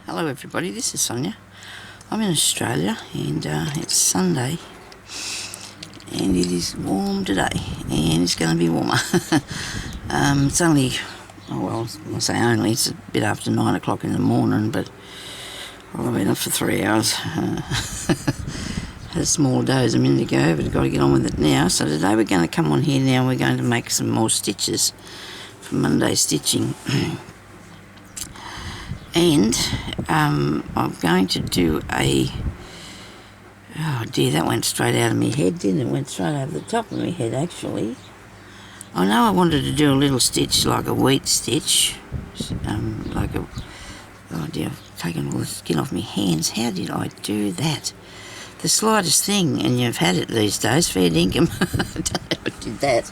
Hello everybody, this is Sonya. I'm in Australia and it's Sunday and it is warm today and it's going to be warmer. It's only, I say only, it's a bit after 9 o'clock in the morning, but I've been up for 3 hours. Had a small doze a minute ago, but I've got to get on with it now. So today we're going to come on here now and we're going to make some more stitches for Monday stitching. And I'm going to do a, oh dear, that went straight out of my head, didn't it? It went straight over the top of my head, actually. I know I wanted to do a little stitch like a wheat stitch, like a, oh dear, I've taken all the skin off my hands. How did I do that? The slightest thing, and you've had it these days, fair dinkum. I don't know how I did that.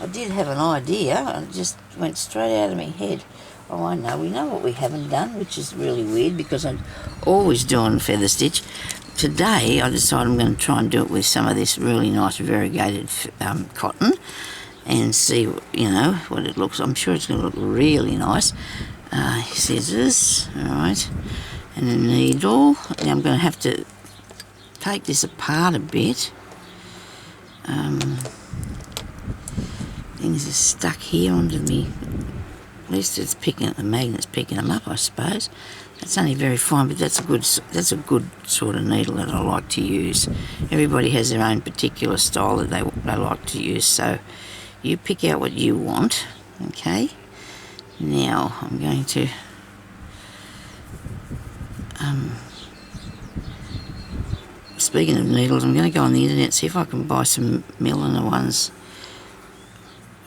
I did have an idea, it just went straight out of my head. Oh, I know, we know what we haven't done, which is really weird because I'm always doing feather stitch. Today, I decided I'm going to try and do it with some of this really nice variegated cotton and see, you know, what it looks. I'm sure it's going to look really nice. Scissors, all right, and a needle. Now I'm going to have to take this apart a bit. Things are stuck here onto me. At least it's picking the magnet's picking them up, I suppose. It's only very fine, but that's a good sort of needle that I like to use. Everybody has their own particular style that they like to use, so you pick out what you want. Okay. Now I'm going to speaking of needles, I'm going to go on the internet see if I can buy some milliner ones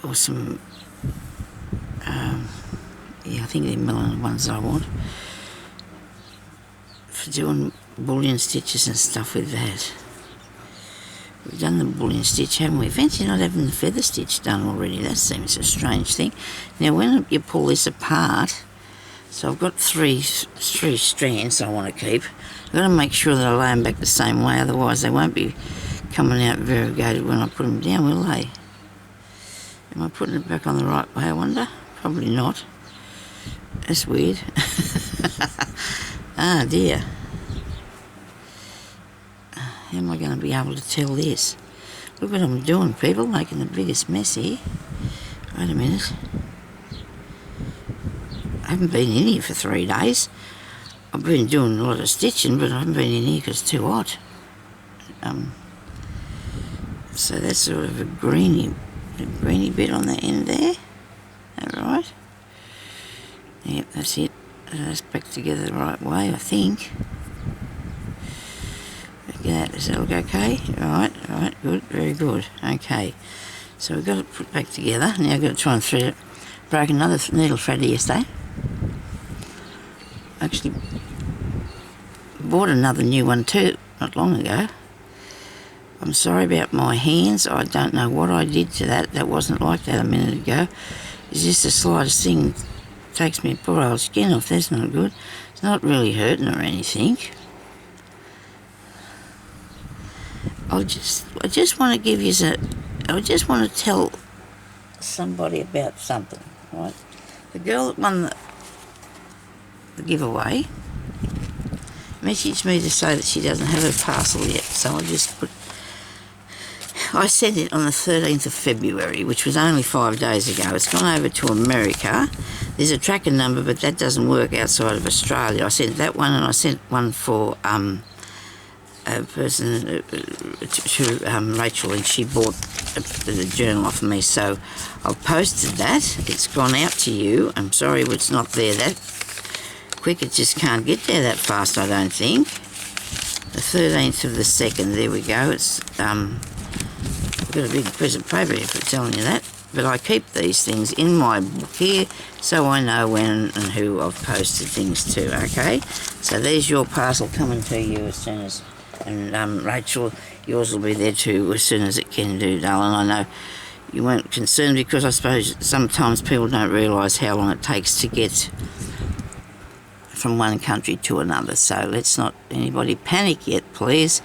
or some. Yeah, I think they're milliner ones I want for doing bullion stitches and stuff with that. We've done the bullion stitch, haven't we? Fancy not having the feather stitch done already. That seems a strange thing. Now, when you pull this apart, so I've got three strands I want to keep. I've got to make sure that I lay them back the same way, otherwise they won't be coming out variegated when I put them down, will they? Am I putting it back on the right way, I wonder? Probably not. That's weird. Ah dear. How am I going to be able to tell this? Look what I'm doing, people, making the biggest mess here. Wait a minute. I haven't been in here for 3 days. I've been doing a lot of stitching, but I haven't been in here because it's too hot. So that's sort of a greeny bit on the end there. Alright. Yep, that's it. That's back together the right way, I think. Look at that. Does that look okay? Alright, good, very good. Okay. So we've got it put back together. Now I've got to try and thread it. Broke another needle thread yesterday. Actually bought another new one too, not long ago. I'm sorry about my hands. I don't know what I did to that. That wasn't like that a minute ago. It's just the slightest thing takes me poor old skin off. That's not good. It's not really hurting or anything. I just want to give you I just want to tell somebody about something, right? The girl that won the giveaway messaged me to say that she doesn't have her parcel yet, so I sent it on the 13th of February, which was only 5 days ago. It's gone over to America. There's a tracking number, but that doesn't work outside of Australia. I sent that one, and I sent one for a person to Rachel, and she bought the journal off of me. So I've posted that. It's gone out to you. I'm sorry it's not there that quick. It just can't get there that fast, I don't think. The 13th of the 2nd, there we go. It's I've got a big piece of paper here for telling you that, but I keep these things in my book here so I know when and who I've posted things to, okay? So there's your parcel coming to you as soon as, and Rachel, yours will be there too as soon as it can do, darling. I know you weren't concerned because I suppose sometimes people don't realise how long it takes to get from one country to another, so let's not anybody panic yet, please.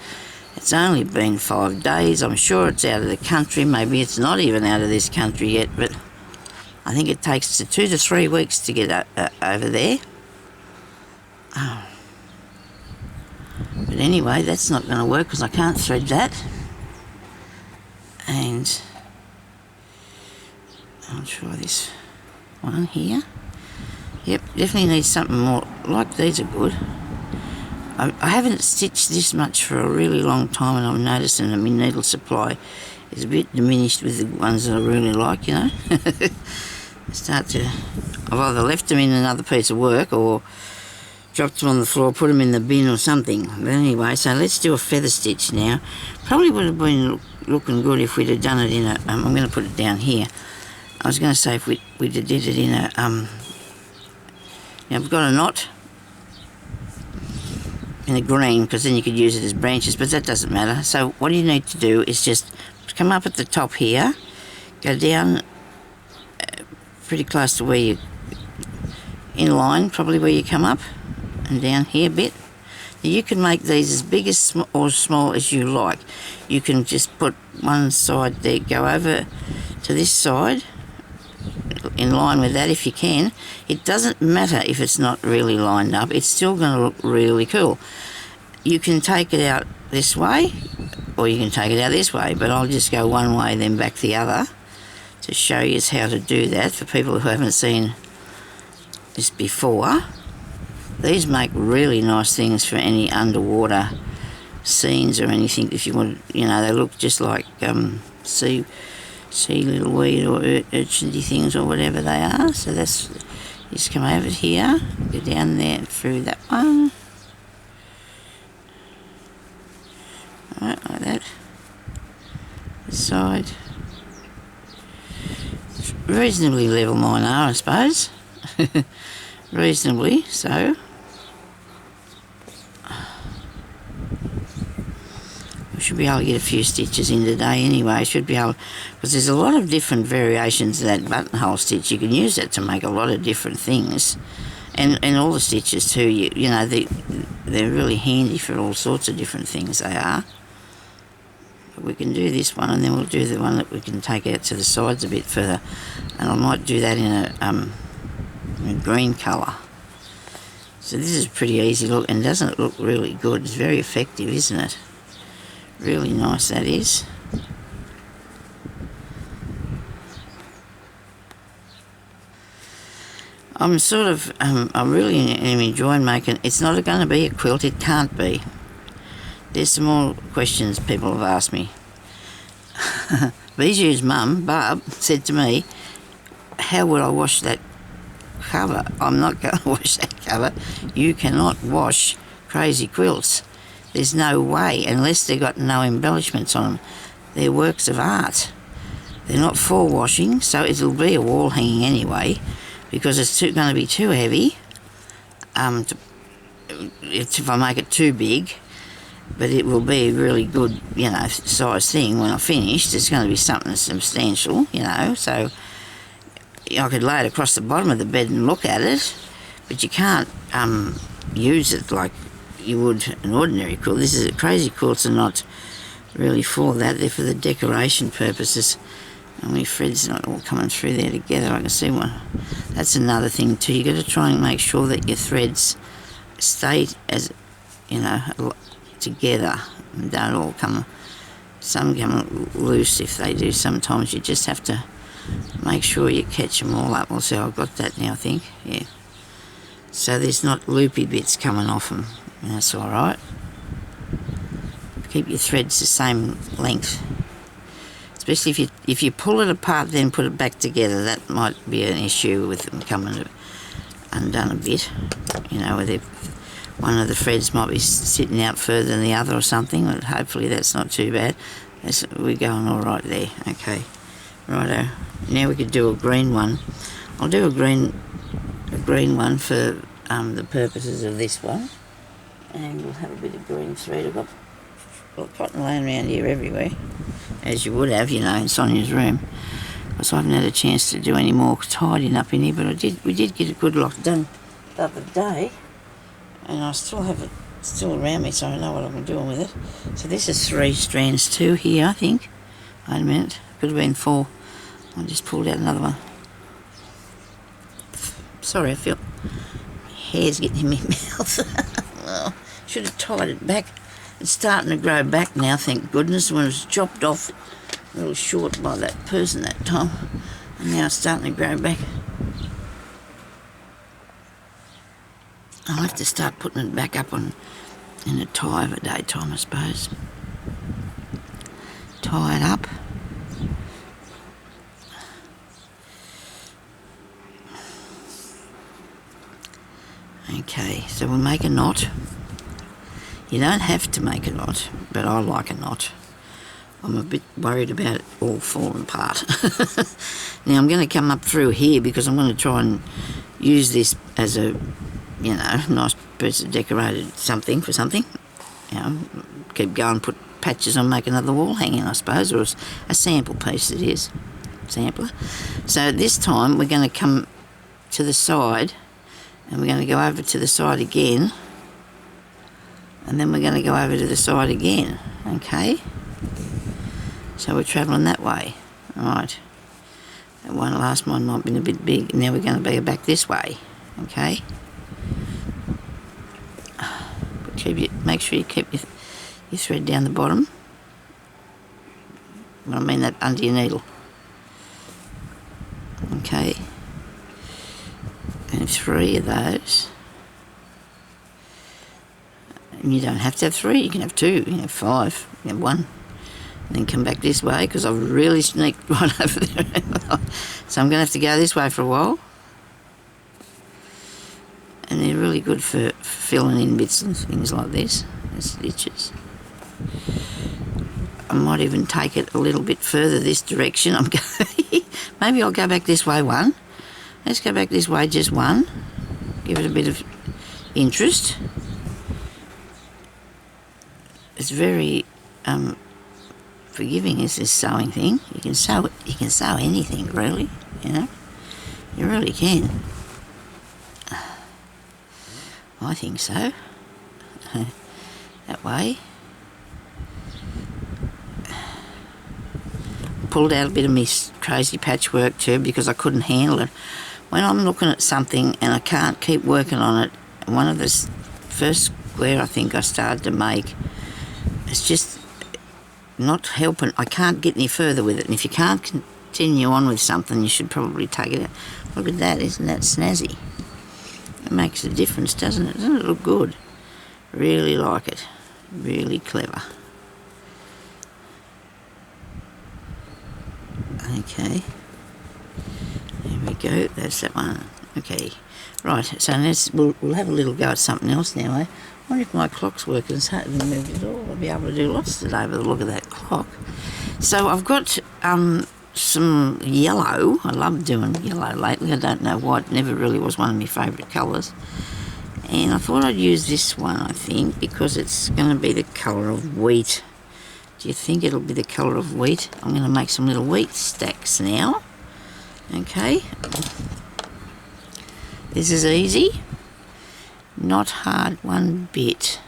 It's only been 5 days. I'm sure it's out of the country. Maybe it's not even out of this country yet, but I think it takes 2 to 3 weeks to get over there. But anyway, that's not going to work because I can't thread that. And I'll try this one here. Yep, definitely need something more. Like these are good. I haven't stitched this much for a really long time, and I'm noticing that my needle supply is a bit diminished with the ones that I really like, you know. I've either left them in another piece of work or dropped them on the floor, put them in the bin or something. But anyway, so let's do a feather stitch now. Probably would have been looking good if we'd have done it in a, I'm going to put it down here. I was going to say if we did it in a, now I've got a knot in a green, because then you could use it as branches, but that doesn't matter. So what you need to do is just come up at the top here, go down pretty close to where you, in line, probably where you come up, and down here a bit. Now you can make these as big as or small as you like. You can just put one side there, go over to this side, in line with that if you can. It doesn't matter if it's not really lined up, it's still going to look really cool. You can take it out this way or you can take it out this way, but I'll just go one way then back the other to show you how to do that for people who haven't seen this before. These make really nice things for any underwater scenes or anything. If you want, you know, they look just like sea little weed or urchinsy things or whatever they are. So that's, just come over here, go down there through that one. Alright, like that. This side. Reasonably level mine are, I suppose. Reasonably so. We should be able to get a few stitches in today anyway. Should be able, because there's a lot of different variations of that buttonhole stitch. You can use that to make a lot of different things, and all the stitches too. You know, they're really handy for all sorts of different things. They are. But we can do this one, and then we'll do the one that we can take out to the sides a bit further, and I might do that in a green colour. So this is pretty easy look, and doesn't it look really good? It's very effective, isn't it? Really nice, that is. I'm sort of, I really am enjoying making, it's not going to be a quilt, it can't be. There's some more questions people have asked me. Bijou's mum, Barb, said to me, how would I wash that cover? I'm not going to wash that cover. You cannot wash crazy quilts. There's no way, unless they've got no embellishments on them. They're works of art. They're not for washing, so it'll be a wall hanging anyway, because it's going to be too heavy if I make it too big, but it will be a really good, you know, size thing when I finish. It's going to be something substantial, you know, so I could lay it across the bottom of the bed and look at it, but you can't use it like you would an ordinary quilt. This is crazy quilts are not really for that. They're for the decoration purposes. And my thread's not all coming through there together. I can see one. That's another thing too. You got to try and make sure that your threads stay, as you know, together and don't all come. Some come loose if they do. Sometimes you just have to make sure you catch them all up. Well, see, I've got that now, I think. Yeah. So there's not loopy bits coming off them. That's all right. Keep your threads the same length, especially if you pull it apart then put it back together. That might be an issue with them coming undone a bit, you know, where one of the threads might be sitting out further than the other or something, but hopefully that's not too bad. We're going all right there. Okay, righto. Now we could do a green one. I'll do a green one for the purposes of this one. And we'll have a bit of green thread. I've got cotton laying around here everywhere, as you would have, you know, in Sonia's room. Because I haven't had a chance to do any more tidying up in here, but we did get a good lot done the other day, and I still have it still around me, so I know what I'm doing with it. So this is 3 strands too here, I think. Wait a minute, could have been 4. I just pulled out another one. Sorry, I feel hair's getting in my mouth. Well, should have tied it back. It's starting to grow back now, thank goodness. When it was chopped off a little short by that person that time, and now it's starting to grow back. I'll have to start putting it back up in a tie of a daytime, I suppose. Tie it up. Okay, so we'll make a knot. You don't have to make a knot, but I like a knot. I'm a bit worried about it all falling apart. Now I'm going to come up through here because I'm going to try and use this as a, you know, nice piece of decorated something for something. You know, keep going, put patches on, make another wall hanging, I suppose, or a sample piece it is. Sampler. So this time we're going to come to the side and we're going to go over to the side again, and then we're going to go over to the side again, okay? So we're travelling that way. Right. That one last one might have been a bit big. Now we're going to be back this way, okay? But make sure you keep your thread down the bottom. I mean that under your needle. Okay. And 3 of those. And you don't have to have 3, you can have 2, you can have 5, you can have 1. And then come back this way because I've really sneaked right over there. So I'm going to have to go this way for a while. And they're really good for filling in bits and things like this, the stitches. I might even take it a little bit further this direction. I'm going. Maybe I'll go back this way one. Let's go back this way just one. Give it a bit of interest. It's very forgiving, is this sewing thing. You can sew anything really, you know. You really can. I think so. That way. Pulled out a bit of my crazy patchwork too because I couldn't handle it. When I'm looking at something and I can't keep working on it, one of the first square I think I started to make, it's just not helping. I can't get any further with it, and if you can't continue on with something, you should probably take it out. Look at that, isn't that snazzy? It makes a difference, doesn't it? Doesn't it look good? Really like it. Really clever. Okay. There we go. That's that one. Okay. Right. So we'll have a little go at something else now. I wonder if my clock's working. It's hard to move it all. I'll be able to do lots today with a look at that clock. So I've got some yellow. I love doing yellow lately. I don't know why. It never really was one of my favourite colours. And I thought I'd use this one, I think, because it's going to be the colour of wheat. Do you think it'll be the colour of wheat? I'm going to make some little wheat stacks now. Okay. This is easy. Not hard one bit.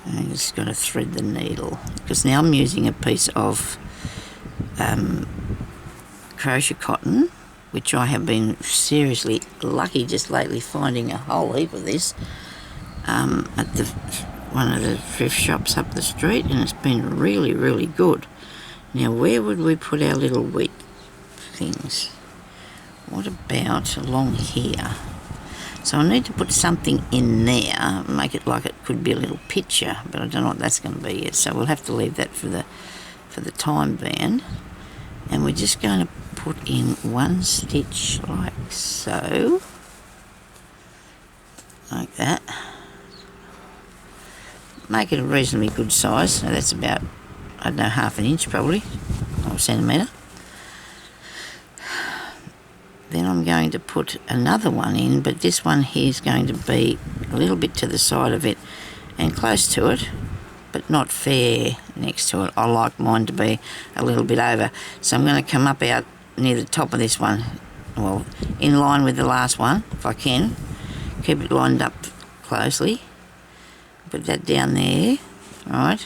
I'm just going to thread the needle because now I'm using a piece of crochet cotton, which I have been seriously lucky just lately finding a whole heap of this at one of the thrift shops up the street, and it's been really, really good. Now, where would we put our little wheat things? What about along here? So I need to put something in there, make it like it could be a little picture, but I don't know what that's going to be yet. So we'll have to leave that for the time being. And we're just going to put in one stitch like so, like that. Make it a reasonably good size. So that's about, I don't know, ½ inch probably, or a centimetre. Then I'm going to put another one in, but this one here is going to be a little bit to the side of it and close to it, but not fair next to it. I like mine to be a little bit over. So I'm going to come up out near the top of this one, well, in line with the last one, if I can. Keep it lined up closely. Put that down there, right?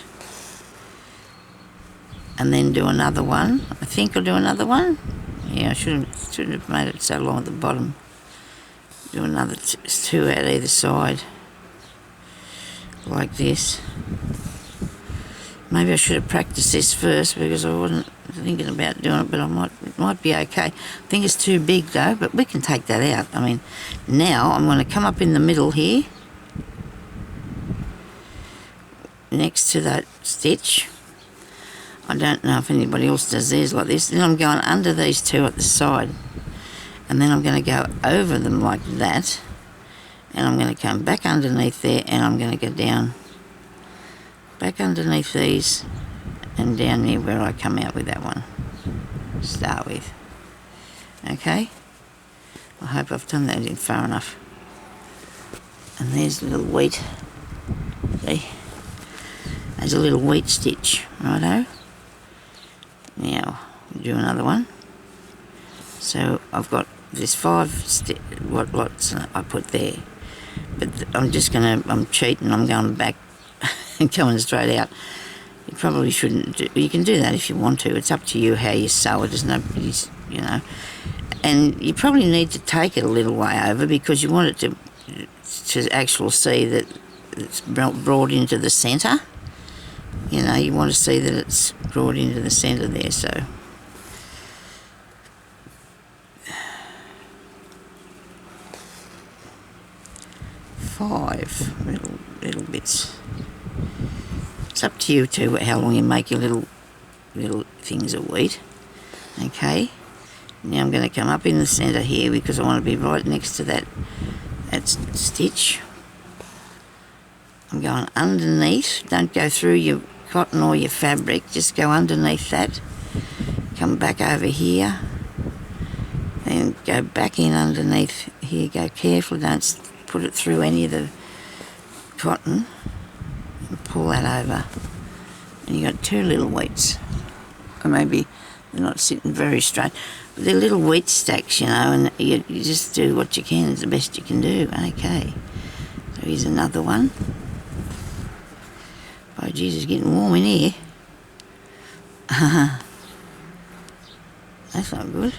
And then do another one. I think I'll do another one. Yeah, I should have made it so long at the bottom. Do another two out either side, like this. Maybe I should have practiced this first because I wasn't thinking about doing it, but it might be okay. I think it's too big though, but we can take that out. I mean, now I'm going to come up in the middle here, next to that stitch. I don't know if anybody else does theirs like this. Then I'm going under these two at the side, and then I'm going to go over them like that, and I'm going to come back underneath there, and I'm going to go down back underneath these and down there where I come out with that one to start with. Okay, I hope I've done that in far enough. And there's a little wheat. See, there's a little wheat stitch. Righto, now we'll do another one. So I've got this 5 lots I put there, but I'm cheating, I'm going back and coming straight out. You probably shouldn't do, you can do that if you want to, it's up to you how you sew it. There's nobody's, you know, and you probably need to take it a little way over because you want it to actually see that it's brought into the centre. You know, you want to see that it's brought into the centre there. So five little bits. It's up to you too how long you make your little things of wheat. Okay, now I'm going to come up in the centre here because I want to be right next to that stitch. I'm going underneath. Don't go through your cotton or your fabric, just go underneath that. Come back over here and go back in underneath here. Go careful, don't put it through any of the cotton, and pull that over, and you got 2 little wheats, or maybe they're not sitting very straight, but they're little wheat stacks, you know, and you just do what you can, it's the best you can do. Okay, so here's another one. Oh geez, it's getting warm in here. That's not good.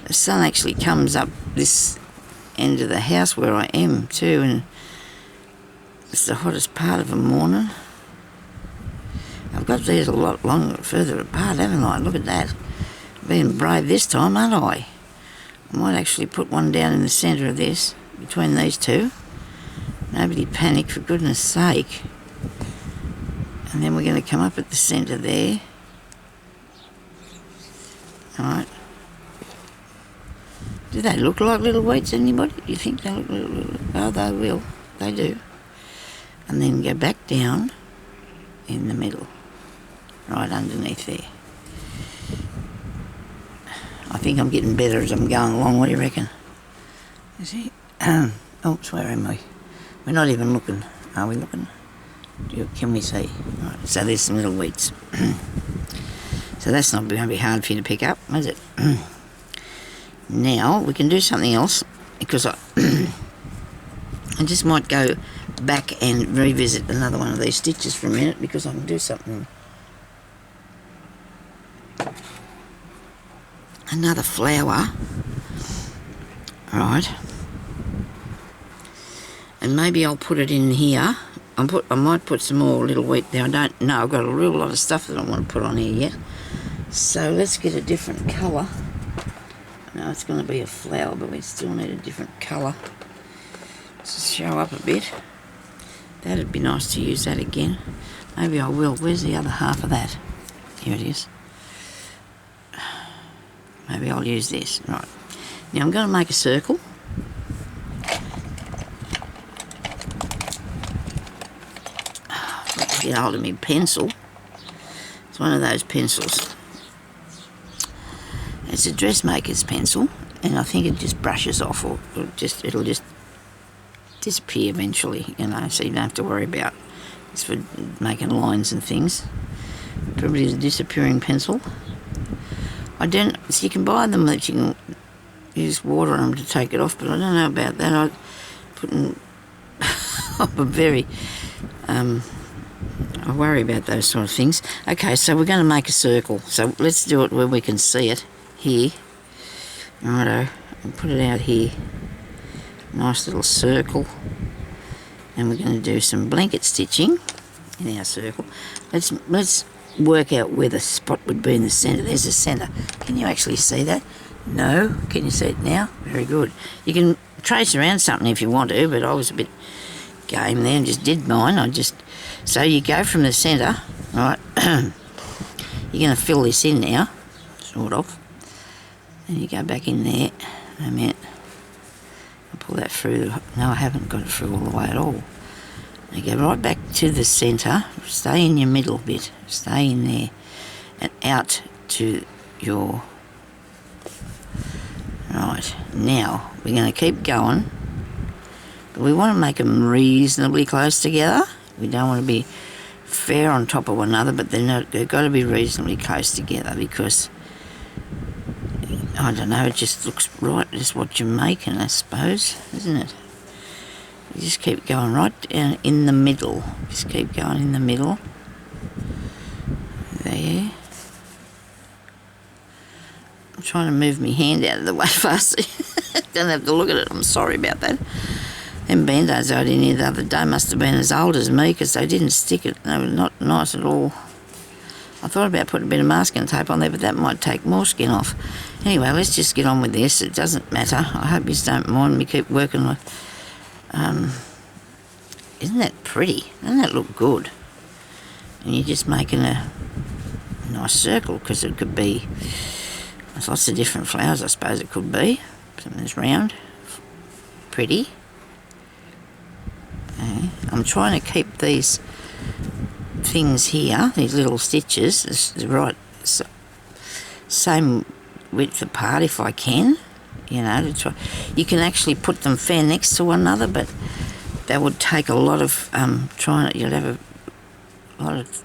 The sun actually comes up this end of the house where I am too, and it's the hottest part of the morning. I've got these a lot longer, further apart, haven't I? Look at that. Being brave this time, aren't I? I might actually put one down in the centre of this, between these two. Nobody panic, for goodness sake. And then we're going to come up at the centre there. Alright. Do they look like little wheats, anybody? Do you think they look little? Oh, they will. They do. And then go back down in the middle, right underneath there. I think I'm getting better as I'm going along. What do you reckon? You see? Oops, where am I? We're not even looking. Are we looking? Can we see? Right, so there's some little wheats. So that's not going to be hard for you to pick up, is it? Now we can do something else, because I just might go back and revisit another one of these stitches for a minute, because I can do something. Another flower. Right. And maybe I'll put it in here. I might put some more little wheat there. I don't know. I've got a real lot of stuff that I want to put on here yet. So let's get a different colour. Now it's going to be a flower, but we still need a different colour to show up a bit. That'd be nice to use that again. Maybe I will. Where's the other half of that? Here it is. Maybe I'll use this. Right. Now I'm going to make a circle. Get hold of my pencil. It's one of those pencils. It's a dressmaker's pencil, and I think it just brushes off, or it'll just disappear eventually, you know, so you don't have to worry about it. It's for making lines and things. Probably is a disappearing pencil. So you can buy them that you can use water on them to take it off, but I don't know about that. I'm very I worry about those sort of things. Okay, so we're going to make a circle. So let's do it where we can see it. Here. Righto. and put it out here. Nice little circle. And we're going to do some blanket stitching in our circle. Let's work out where the spot would be in the centre. There's the centre. Can you actually see that? No. Can you see it now? Very good. You can trace around something if you want to, but I was a bit game there and just did mine. So you go from the centre, right? You're going to fill this in now, sort of. And you go back in there. Wait a minute. I'll pull that through. No, I haven't got it through all the way at all. You go right back to the centre. Stay in your middle bit. Stay in there. And out to your... Right. Now, we're going to keep going. But we want to make them reasonably close together. We don't want to be fair on top of one another, but they've got to be reasonably close together because... I don't know, it just looks right, just what you're making, I suppose, isn't it? You just keep going right down in the middle. Just keep going in the middle. There. I'm trying to move my hand out of the way faster. Don't have to look at it, I'm sorry about that. Them band-aids I did here the other day must have been as old as me because they didn't stick it. They were not nice at all. I thought about putting a bit of masking tape on there, but that might take more skin off. Anyway, let's just get on with this. It doesn't matter. I hope you don't mind me keep working with... isn't that pretty? Doesn't that look good? And you're just making a nice circle because it could be... There's lots of different flowers, I suppose it could be. Something that's round. Pretty. Okay. I'm trying to keep these... things here, these little stitches, the right same width apart if I can, you know, to try. You can actually put them fair next to one another, but that would take a lot of you'd have a lot of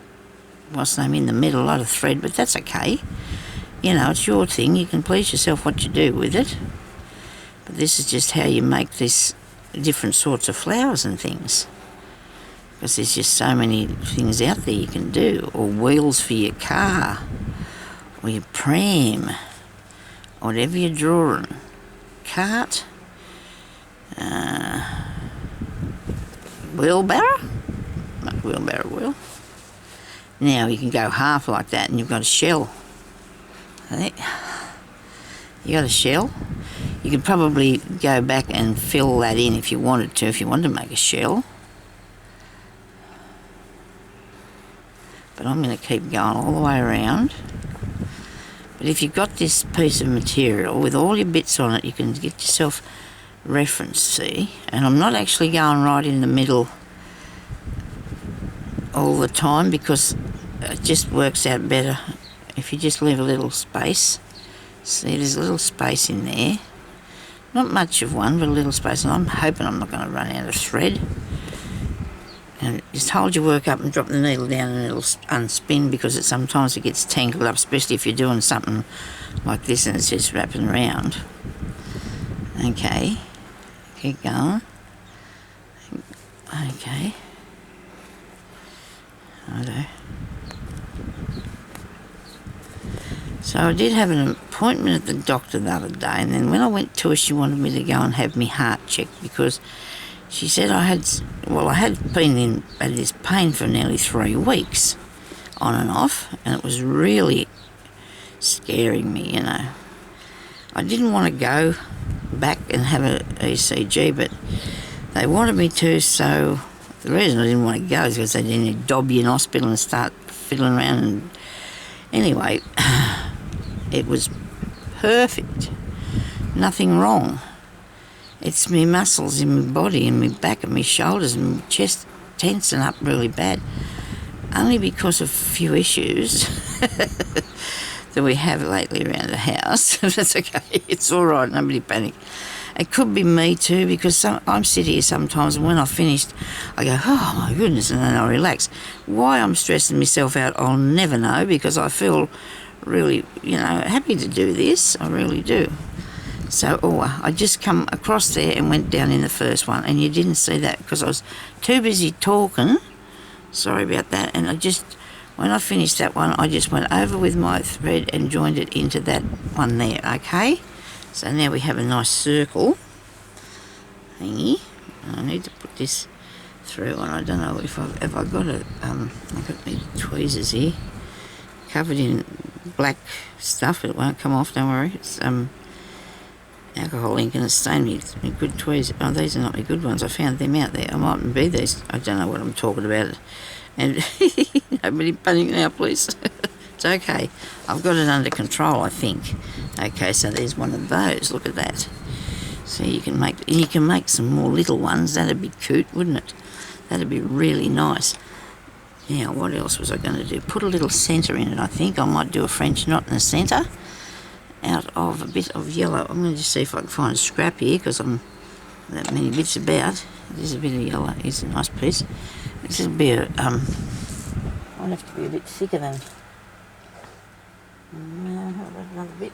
in the middle, a lot of thread, but that's okay. You know, it's your thing, you can please yourself what you do with it. But this is just how you make this different sorts of flowers and things. Because there's just so many things out there you can do. Or wheels for your car. Or your pram. Whatever you're drawing. Cart. Wheelbarrow. Not wheelbarrow wheel. Now you can go half like that and you've got a shell. You got a shell. You could probably go back and fill that in if you wanted to make a shell. But I'm going to keep going all the way around. But if you've got this piece of material with all your bits on it, you can get yourself reference, see? And I'm not actually going right in the middle all the time because it just works out better if you just leave a little space. See, there's a little space in there. Not much of one, but a little space. And I'm hoping I'm not going to run out of thread. And just hold your work up and drop the needle down and it'll unspin because sometimes it gets tangled up, especially if you're doing something like this and it's just wrapping around. Okay, keep going. Okay. Righto. So I did have an appointment at the doctor the other day, and then when I went to her, she wanted me to go and have my heart checked because she said I had had this pain for nearly 3 weeks, on and off, and it was really scaring me, you know. I didn't want to go back and have an ECG, but they wanted me to, so the reason I didn't want to go is because they didn't dob you in hospital and start fiddling around. And anyway, it was perfect. Nothing wrong. It's my muscles in my body and my back and my shoulders and my chest tensing up really bad. Only because of a few issues that we have lately around the house. That's okay. It's all right. Nobody panic. It could be me too because I'm sitting here sometimes and when I've finished, I go, oh my goodness, and then I relax. Why I'm stressing myself out, I'll never know because I feel really, you know, happy to do this. I really do. So, I just come across there and went down in the first one, and you didn't see that because I was too busy talking. Sorry about that. And when I finished that one, I just went over with my thread and joined it into that one there, okay? So now we have a nice circle thingy. I need to put this through, and I don't know if I've got it. I've got my tweezers here, covered in black stuff. It won't come off. Don't worry. It's alcohol ink, and it's stained me. It's my good tweezers. Oh, these are not my good ones. I found them out there. I mightn't be these. I don't know what I'm talking about. And nobody panic now, please. It's okay. I've got it under control, I think. Okay, so there's one of those. Look at that. So you can make some more little ones. That'd be cute, wouldn't it? That'd be really nice. Now, what else was I going to do? Put a little centre in it, I think. I might do a French knot in the centre out of a bit of yellow. I'm going to just see if I can find a scrap here, because I'm that many bits about. There's a bit of yellow. It's a nice piece. This will be a, I'll have to be a bit thicker than... No, how about another bit?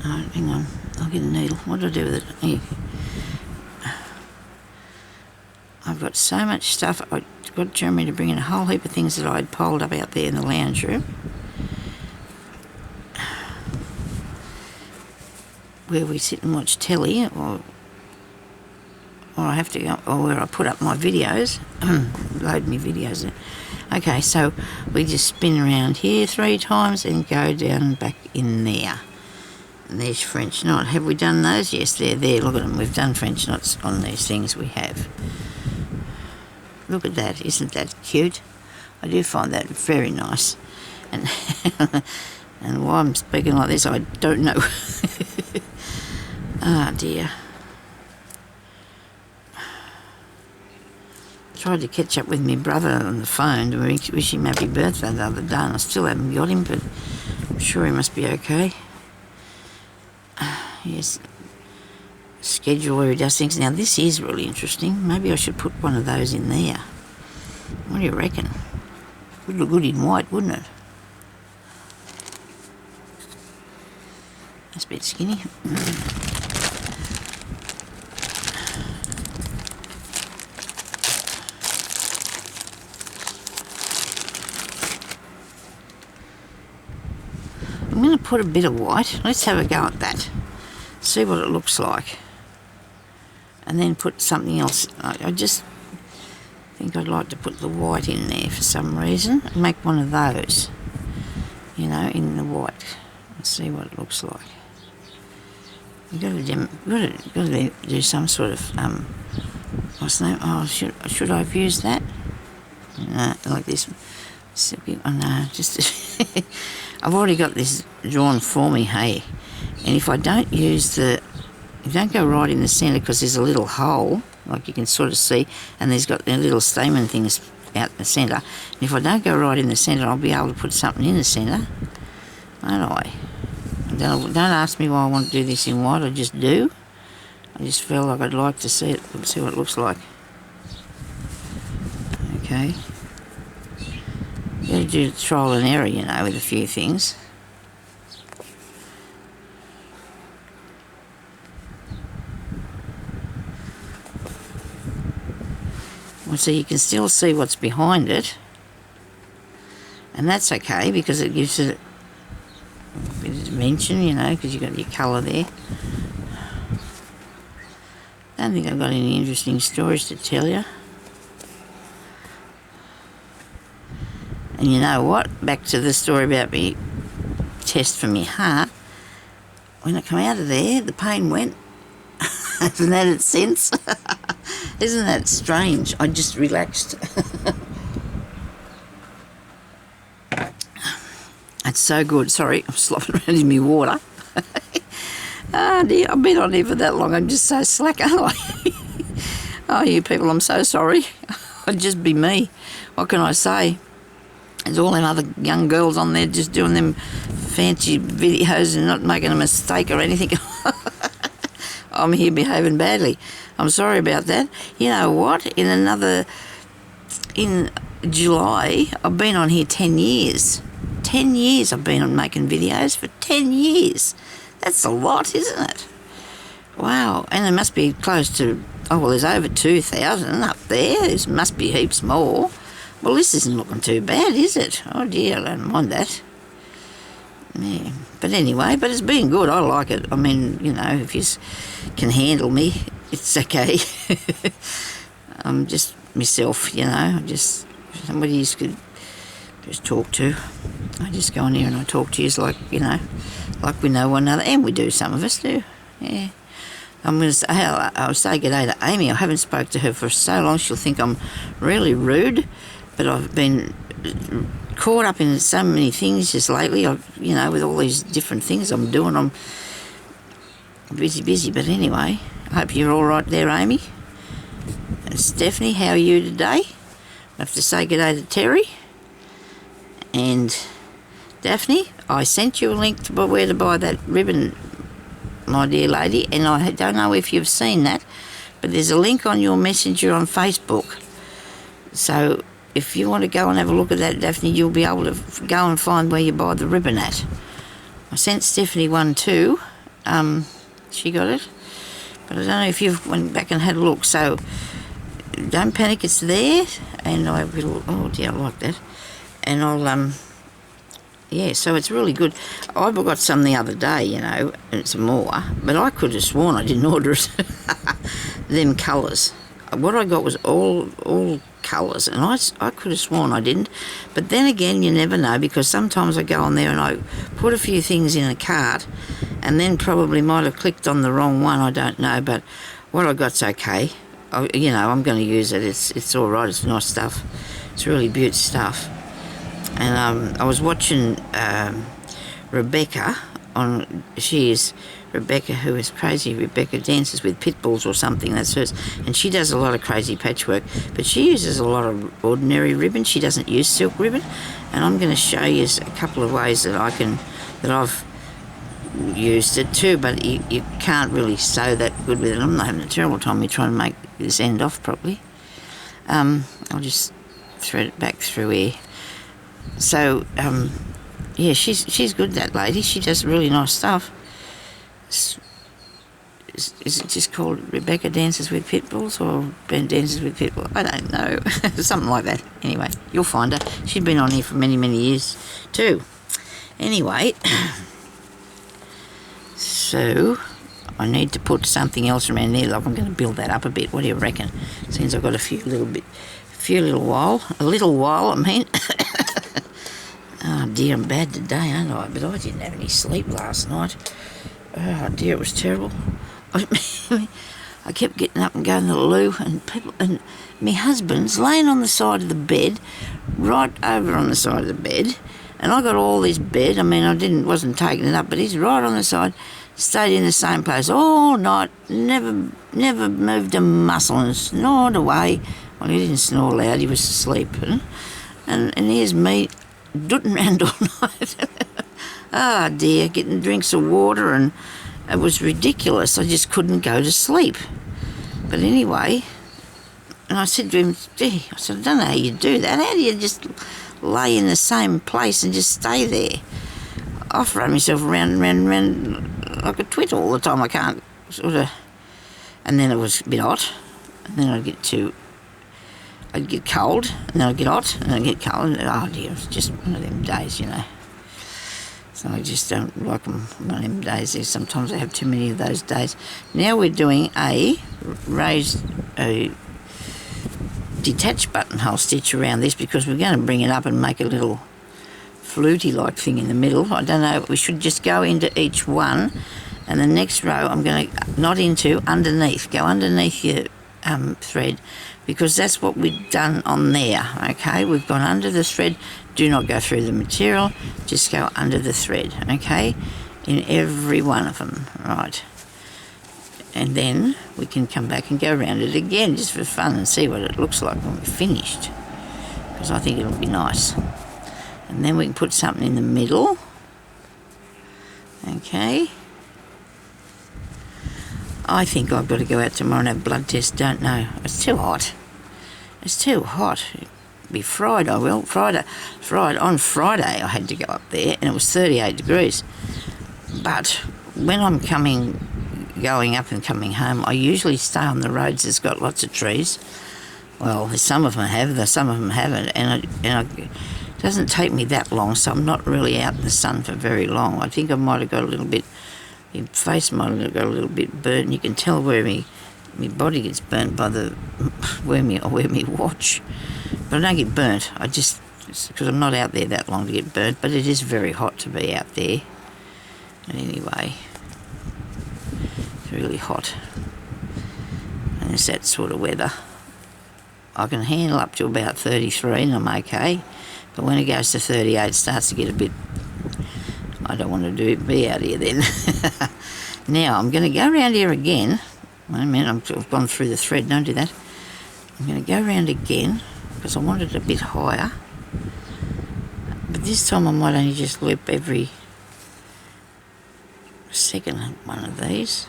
Oh, hang on. I'll get a needle. What do I do with it? Here. I've got so much stuff. I got Jeremy to bring in a whole heap of things that I'd piled up out there in the lounge room, where we sit and watch telly, or I have to go, or where I put up my videos, load me videos in. Okay, so we just spin around here 3 times and go down and back in there. And there's French knot. Have we done those? Yes, they're there. Look at them. We've done French knots on these things. We have. Look at that. Isn't that cute? I do find that very nice. And and why I'm speaking like this, I don't know. Ah, dear. Tried to catch up with my brother on the phone to wish him happy birthday the other day, and I still haven't got him, but I'm sure he must be okay. Yes, schedule where he does things. Now this is really interesting. Maybe I should put one of those in there. What do you reckon? Would look good in white, wouldn't it? That's a bit skinny. I'm going to put a bit of white. Let's have a go at that. See what it looks like. And then put something else. I just think I'd like to put the white in there for some reason. Make one of those, you know, in the white. Let's see what it looks like. You've got to do some sort of, what's the name? Oh, should I have used that? No, like this. Oh no, just... I've already got this drawn for me, hey. And if I don't use if you don't go right in the centre, because there's a little hole, like you can sort of see, and there's got the little stamen things out the centre. And if I don't go right in the centre, I'll be able to put something in the centre, won't I? Don't ask me why I want to do this in white, I just do. I just feel like I'd like to see it, see what it looks like. Okay. You got to do trial and error, you know, with a few things. Well, so you can still see what's behind it, and that's okay because it gives it a bit of dimension, you know, because you've got your colour there. I don't think I've got any interesting stories to tell you. And you know what? Back to the story about me test for my heart. When I come out of there, the pain went. Hasn't that its sense? Isn't that strange? I just relaxed. That's so good. Sorry, I'm slopping around in my water. Oh dear, I've been on here for that long. I'm just so slack, aren't I? Oh, you people, I'm so sorry. I'd just be me. What can I say? There's all them other young girls on there just doing them fancy videos and not making a mistake or anything. I'm here behaving badly. I'm sorry about that. You know what? In July, I've been on here 10 years. 10 years I've been on making videos for 10 years. That's a lot, isn't it? Wow. And there must be close to, oh, well, there's over 2,000 up there. There must be heaps more. Well, this isn't looking too bad, is it? Oh dear, I don't mind that. Yeah. But anyway, but it's been good. I like it. I mean, you know, if you can handle me, it's okay. I'm just myself, you know, just somebody you could just talk to. I just go in here and I talk to you like, you know, like we know one another, and we do, some of us do, yeah. I'm going to say, I'll say good day to Amy. I haven't spoke to her for so long, she'll think I'm really rude, but I've been caught up in so many things just lately, you know, with all these different things I'm doing. I'm busy, but anyway, I hope you're all right there, Amy. And Stephanie, how are you today? I have to say good day to Terry. And Daphne, I sent you a link to where to buy that ribbon, my dear lady, and I don't know if you've seen that, but there's a link on your messenger on Facebook. So if you want to go and have a look at that, Daphne, you'll be able to go and find where you buy the ribbon at. I sent Stephanie one too. She got it, but I don't know if you've went back and had a look. So don't panic, it's there, and I will. Oh dear, I like that. And I'll yeah, so it's really good. I got some the other day, you know, and it's more, but I could have sworn I didn't order it. Them colours. What I got was all colours, and I could have sworn I didn't. But then again, you never know, because sometimes I go on there and I put a few things in a cart, and then probably might have clicked on the wrong one, I don't know, but what I got's okay. You know, I'm going to use it. It's all right. It's nice stuff. It's really beautiful stuff. And I was watching Rebecca she is Rebecca, who is crazy. Rebecca dances with pit bulls or something, that's hers. And she does a lot of crazy patchwork, but she uses a lot of ordinary ribbon. She doesn't use silk ribbon. And I'm going to show you a couple of ways that I've used it too, but you can't really sew that good with it. I'm not having a terrible time trying to make this end off properly. I'll just thread it back through here. So, yeah, she's good, that lady. She does really nice stuff. Is it just called Rebecca Dances with Pit Bulls or Ben Dances with Pit Bulls? I don't know. Something like that. Anyway, you'll find her. She's been on here for many, many years too. Anyway, so I need to put something else around there. Like I'm going to build that up a bit. What do you reckon? Since I've got a little while, I mean. Oh dear, I'm bad today, aren't I? But I didn't have any sleep last night. Oh dear, it was terrible. I kept getting up and going to the loo, and my husband's laying on the side of the bed, right over on the side of the bed, and I got all this bed. I mean, wasn't taking it up, but he's right on the side, stayed in the same place all night, never moved a muscle, and snored away. Well, he didn't snore loud, he was asleep, and here's me dooting around all night. Oh dear, getting drinks of water, and it was ridiculous. I just couldn't go to sleep. But anyway, and I said to him, gee, I said, I don't know how you do that. How do you just lay in the same place and just stay there? I throw myself around and round like a twit all the time. I can't sort of... And then it was a bit hot, and then I'd get cold, and then I'd get hot, and then I'd get cold, and oh dear, it was just one of them days, you know. So I just don't like them one of them days. Sometimes I have too many of those days. Now we're doing a detached buttonhole stitch around this, because we're going to bring it up and make a little fluty-like thing in the middle. I don't know, we should just go into each one, and the next row I'm going to, not into, underneath. Go underneath your thread, because that's what we've done on there, okay? We've gone under the thread. Do not go through the material, just go under the thread, okay? In every one of them, right? And then we can come back and go around it again just for fun and see what it looks like when we're finished, because I think it'll be nice. And then we can put something in the middle, okay? I think I've got to go out tomorrow and have a blood test. Don't know. It's too hot. It's too hot. It'll be fried, I will. On Friday I had to go up there, and it was 38 degrees. But when I'm going up and coming home, I usually stay on the roads that's got lots of trees. Well, some of them have, some of them haven't. And I doesn't take me that long, so I'm not really out in the sun for very long. I think I might have got a little bit, my face might have got a little bit burnt, and you can tell where my body gets burnt by where me watch. But I don't get burnt. It's because I'm not out there that long to get burnt, but it is very hot to be out there. And anyway, it's really hot. And it's that sort of weather. I can handle up to about 33 and I'm okay. But when it goes to 38, it starts to get a bit... I don't want to be out here then. Now, I'm going to go around here again. Wait a minute, I've gone through the thread. Don't do that. I'm going to go around again because I want it a bit higher. But this time I might only just loop every second one of these.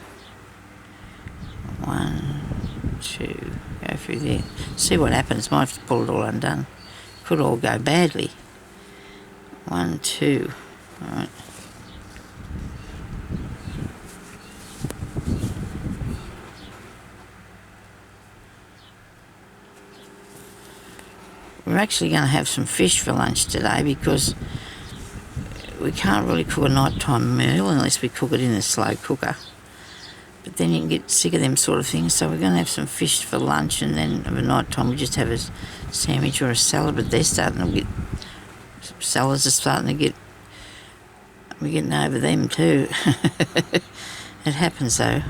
1, 2, go through there. See what happens. Might have to pull it all undone. Could all go badly. 1, 2. Alright. We're actually going to have some fish for lunch today because we can't really cook a nighttime meal unless we cook it in a slow cooker. But then you can get sick of them sort of things, so we're going to have some fish for lunch, and then at night time we just have a sandwich or a salad. But they're starting to get... Salads are starting to get... We're getting over them too. It happens though,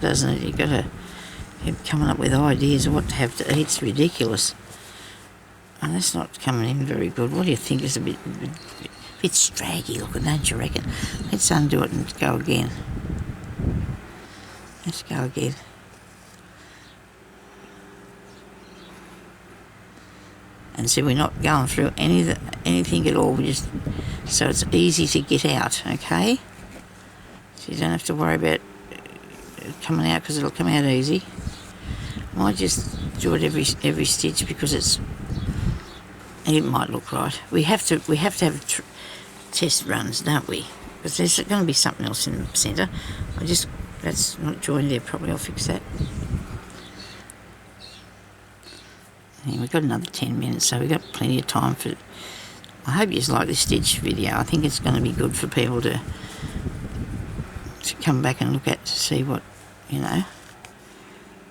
doesn't it? You've got to keep coming up with ideas of what to have to eat. It's ridiculous. And that's not coming in very good. What do you think? It's a bit straggy looking, don't you reckon? Let's undo it and go again. Let's go again. And see, we're not going through anything at all. We just, so it's easy to get out, okay? So you don't have to worry about it coming out because it'll come out easy. I might just do it every stitch because it might look right. We have to have test runs, don't we? Because there's going to be something else in the centre. That's not joined there properly. I'll fix that. And we've got another 10 minutes, so we've got plenty of time for... I hope you like this stitch video. I think it's going to be good for people to come back and look at to see what, you know.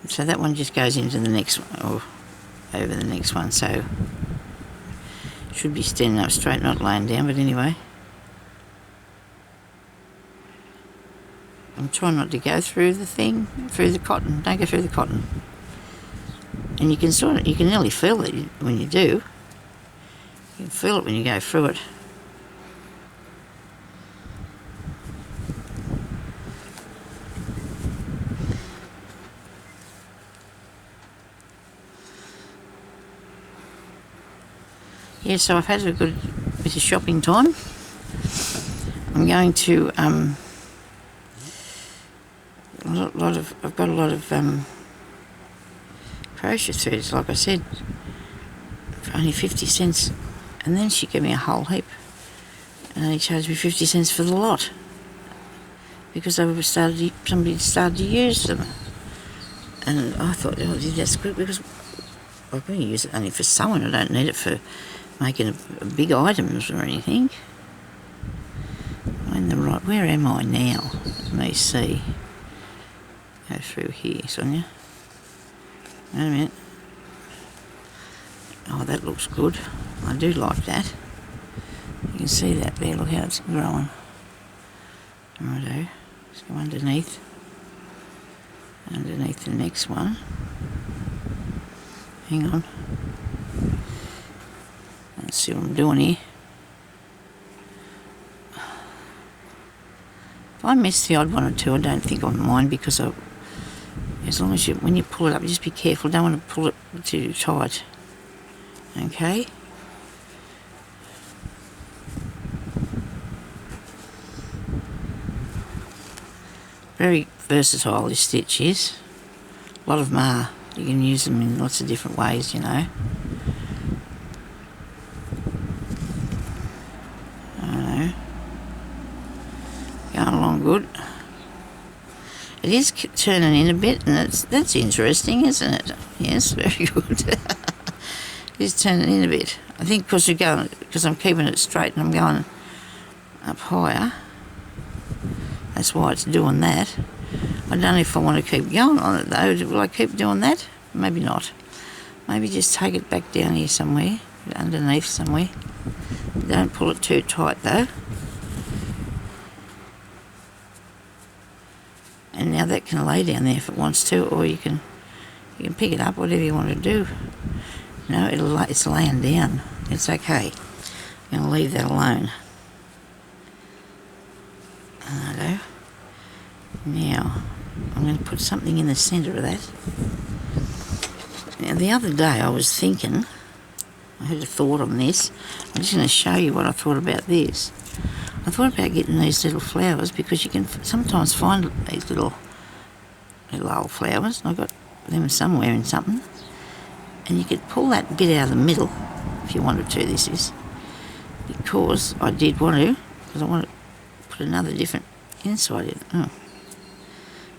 So that one just goes into the next one, or over the next one, so should be standing up straight, not laying down, but anyway. I'm trying not to go through the cotton. Don't go through the cotton. And you can nearly feel it when you do. You can feel it when you go through it. Yeah, so I've had a good bit of shopping time. I'm going to I've got a lot of crochet threads, like I said, for only 50 cents. And then she gave me a whole heap and only charged me 50 cents for the lot because somebody started to use them. And I thought, oh, that's good because I'm going to use it only for sewing. I don't need it for making big items or anything. I'm in the right... Where am I now? Let me see. Go through here, Sonya. Wait a minute. Oh, that looks good. I do like that. You can see that there. Look how it's growing. Righto. Let's go underneath. Underneath the next one. Hang on. Let's see what I'm doing here. If I miss the odd one or two, I don't think I mind because as long as when you pull it up, just be careful. Don't want to pull it too tight. Okay. Very versatile this stitch is. A lot of them are. You can use them in lots of different ways, you know. I don't know. Going along good. It is turning in a bit, and that's interesting, isn't it? Yes, very good. It is turning in a bit. I think because I'm keeping it straight and I'm going up higher. That's why it's doing that. I don't know if I want to keep going on it though. Will I keep doing that? Maybe not. Maybe just take it back down here somewhere, underneath somewhere. Don't pull it too tight though. And now that can lay down there if it wants to, or you can pick it up, whatever you want to do. No, it's laying down. It's okay. I'm going to leave that alone. Righto. Now, I'm going to put something in the centre of that. Now, the other day I was thinking, I had a thought on this. I'm just going to show you what I thought about this. I thought about getting these little flowers because you can sometimes find these little old flowers. I got them somewhere in something. And you could pull that bit out of the middle if you wanted to, this is. Because I did want to, because I want to put another different inside it. Oh.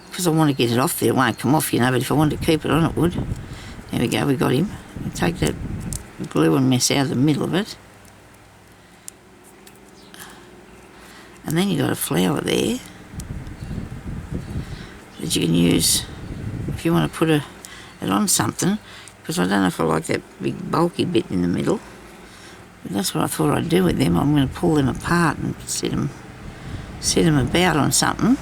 Because I want to get it off there, it won't come off, you know, but if I wanted to keep it on, it would. There we go, we got him. We'll take that glue and mess out of the middle of it. And then you got a flower there that you can use if you want to put it on something, because I don't know if I like that big bulky bit in the middle. But that's what I thought I'd do with them. I'm going to pull them apart and set them about on something.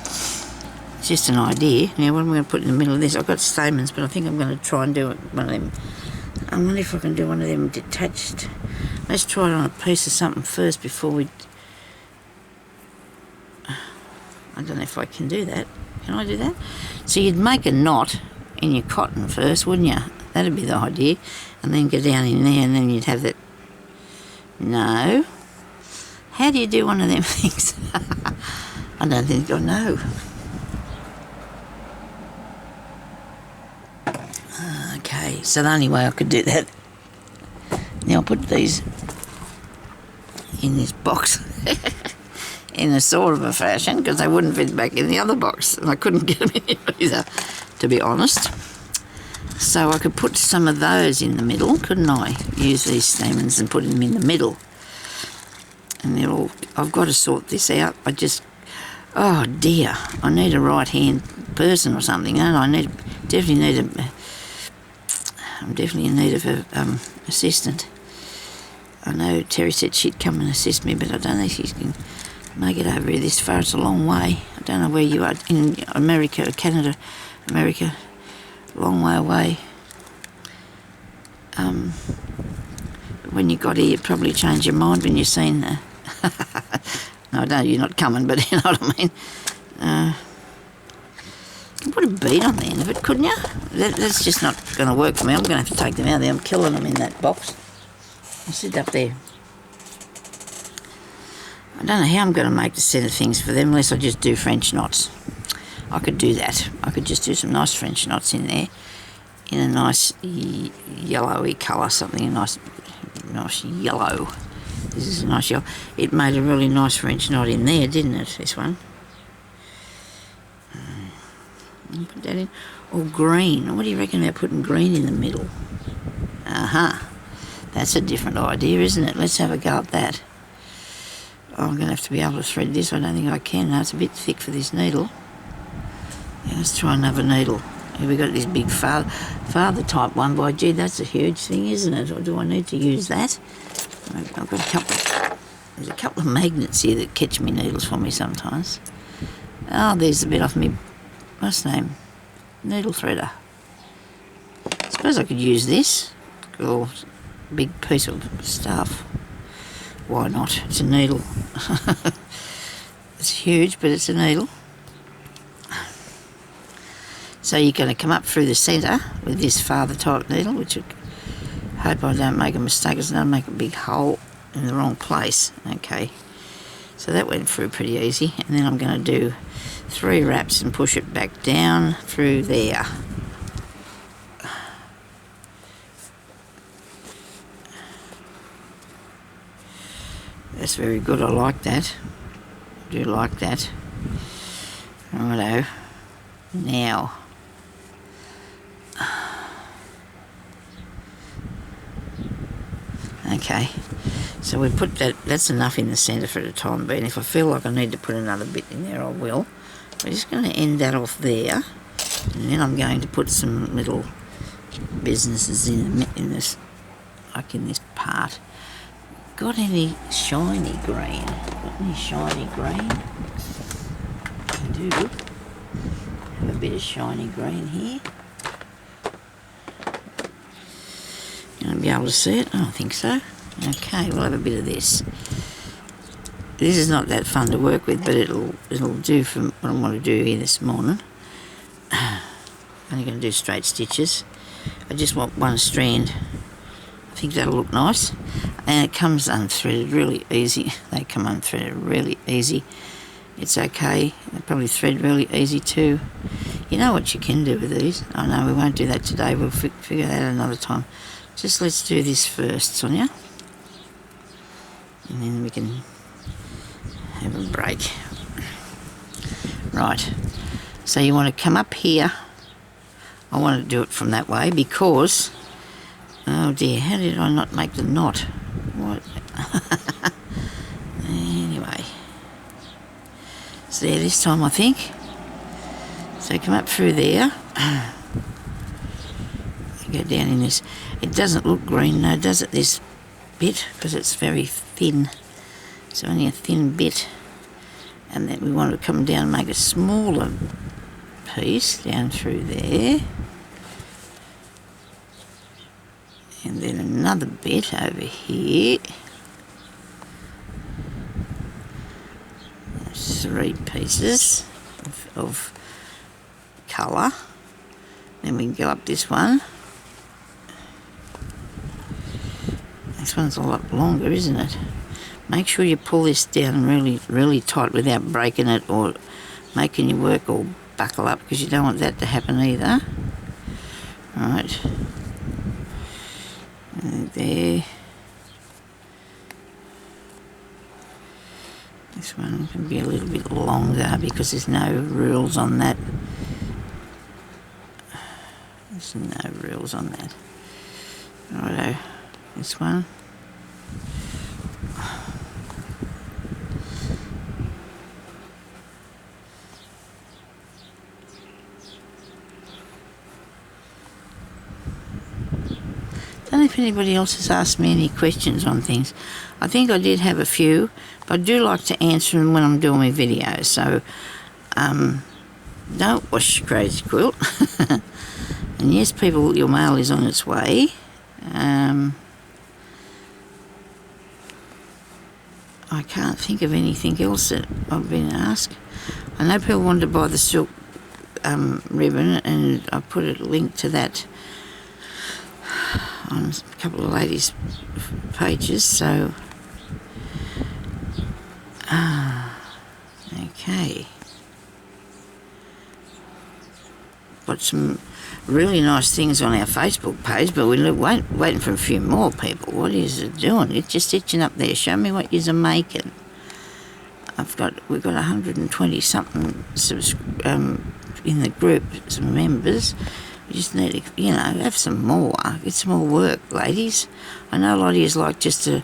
It's just an idea. Now what am I going to put in the middle of this? I've got stamens, but I think I'm going to try and do one of them. I wonder if I can do one of them detached. Let's try it on a piece of something first before we... I don't know if I can do that. Can I do that? So you'd make a knot in your cotton first, wouldn't you? That'd be the idea. And then go down in there and then you'd have that... No. How do you do one of them things? I don't think I know. Okay, so the only way I could do that... Now I'll put these in this box. In a sort of a fashion, because they wouldn't fit back in the other box, and I couldn't get them in here either, to be honest. So I could put some of those in the middle, couldn't I? Use these stamens and put them in the middle. And they're all... I've got to sort this out. Oh dear, I need a right-hand person or something, don't I? I'm definitely in need of an assistant. I know Terry said she'd come and assist me, but I don't know if she can make it over here this far. It's a long way. I don't know where you are in America or Canada. America, a long way away. When you got here, you'd probably change your mind when you've seen... no, I don't. You're not coming, but you know what I mean. You put a bead on the end of it, couldn't you? That's just not going to work for me. I'm going to have to take them out there. I'm killing them in that box. I'll sit up there. I don't know how I'm going to make the set of things for them unless I just do French knots. I could do that. I could just do some nice French knots in there in a nice yellowy colour, something a nice yellow. This is a nice yellow. It made a really nice French knot in there, didn't it, this one? Put that in. Or green. What do you reckon about putting green in the middle? That's a different idea, isn't it? Let's have a go at that. I'm going to have to be able to thread this. I don't think I can. No, it's a bit thick for this needle. Yeah, let's try another needle. Here we got this big father type one. By gee, that's a huge thing, isn't it? Or do I need to use that? I've got a couple. There's a couple of magnets here that catch me needles for me sometimes. Oh, there's a bit off me. What's the name? Needle threader. I suppose I could use this. Or big piece of stuff. Why not? It's a needle. It's huge, but it's a needle. So you're going to come up through the centre with this father type needle, which I hope I don't make a mistake, because I don't make a big hole in the wrong place. Okay, so that went through pretty easy. And then I'm going to do 3 wraps and push it back down through there. That's very good, I like that. I do like that. Righto. Now, Okay, so we put that's enough in the centre for the time being. If I feel like I need to put another bit in there, I will. We're just going to end that off there, and then I'm going to put some little businesses in this, like in this part. Got any shiny green? Got any shiny green? I do. Have a bit of shiny green here. You want to be able to see it? I don't think so. Okay, we'll have a bit of this. This is not that fun to work with, but it'll do for what I want to do here this morning. I'm only going to do straight stitches. I just want one strand. I think that'll look nice. And it comes unthreaded really easy. They come unthreaded really easy. It's okay. They probably thread really easy too. You know what you can do with these? I know we won't do that today. We'll figure that out another time. Just let's do this first, Sonia. And then we can have a break. Right. So you want to come up here. I want to do it from that way because... Oh dear, how did I not make the knot? What? Anyway. It's there this time, I think. So come up through there. Go down in this. It doesn't look green, no, does it, this bit? Because it's very thin. It's only a thin bit. And then we want to come down and make a smaller piece down through there. And then another bit over here. There's 3 pieces of colour. Then we can go up this one. This one's a lot longer, isn't it? Make sure you pull this down really, really tight without breaking it or making your work all buckle up, because you don't want that to happen either. Right. And there. This one can be a little bit longer because there's no rules on that. There's no rules on that. Righto. This one. Don't know if anybody else has asked me any questions on things. I think I did have a few, but I do like to answer them when I'm doing my videos. So, don't wash your crazy quilt. And yes, people, your mail is on its way. I can't think of anything else that I've been asked. I know people wanted to buy the silk ribbon, and I put a link to that on a couple of ladies' pages, so okay. Got some really nice things on our Facebook page, but we're waiting for a few more people. What is it doing? It's just itching up there. Show me what you're making. We've got 120 something in the group, some members. We just need to, have some more. Get some more work, ladies. I know a lot of you like just to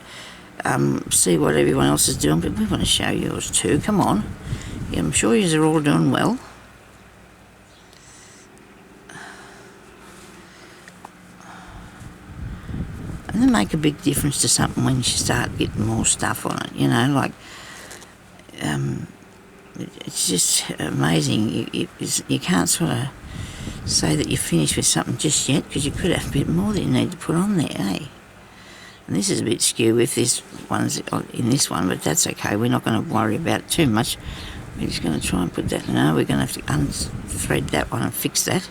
see what everyone else is doing, but we want to show yours too. Come on. Yeah, I'm sure you are all doing well. And they make a big difference to something when you start getting more stuff on it, like, it's just amazing. You can't sort of say that you're finished with something just yet, because you could have a bit more that you need to put on there, eh? And this is a bit skew with this one's in this one, but that's okay. We're not going to worry about it too much. We're just going to try and put that. No, we're going to have to unthread that one and fix that.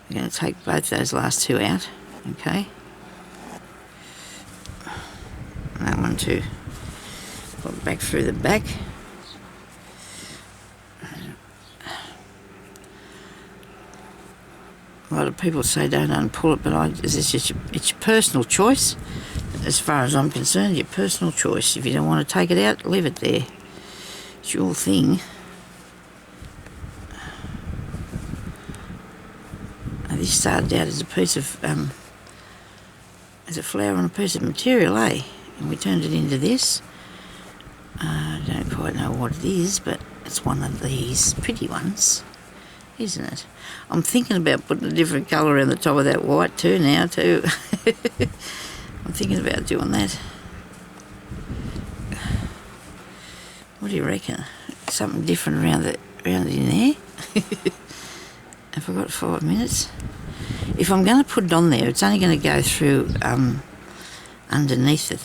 We're going to take both those last 2 out, okay? That one too. Put back through the back. A lot of people say don't unpull it, but it's your personal choice. As far as I'm concerned, your personal choice. If you don't want to take it out, leave it there. It's your thing. This started out as a piece of There's a flower on a piece of material, eh? And we turned it into this. I don't quite know what it is, but it's one of these pretty ones, isn't it? I'm thinking about putting a different colour around the top of that white too now too. I'm thinking about doing that. What do you reckon? Something different around it in there? Have I got 5 minutes? If I'm going to put it on there, it's only going to go through underneath the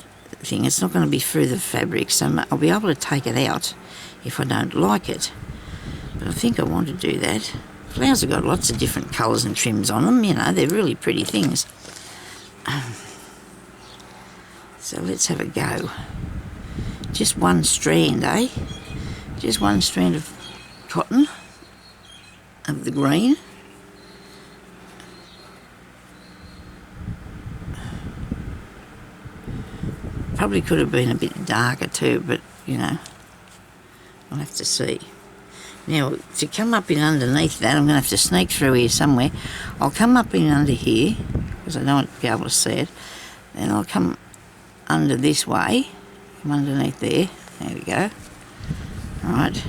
thing. It's not going to be through the fabric, so I'll be able to take it out if I don't like it. But I think I want to do that. Flowers have got lots of different colours and trims on them, you know, they're really pretty things. So let's have a go. Just one strand, eh? Just one strand of cotton of the green. Probably could have been a bit darker too, but you know, I'll have to see. Now, to come up in underneath that, I'm going to have to sneak through here somewhere. I'll come up in under here, because I don't want to be able to see it. Then I'll come under this way, come underneath there. There we go. Right.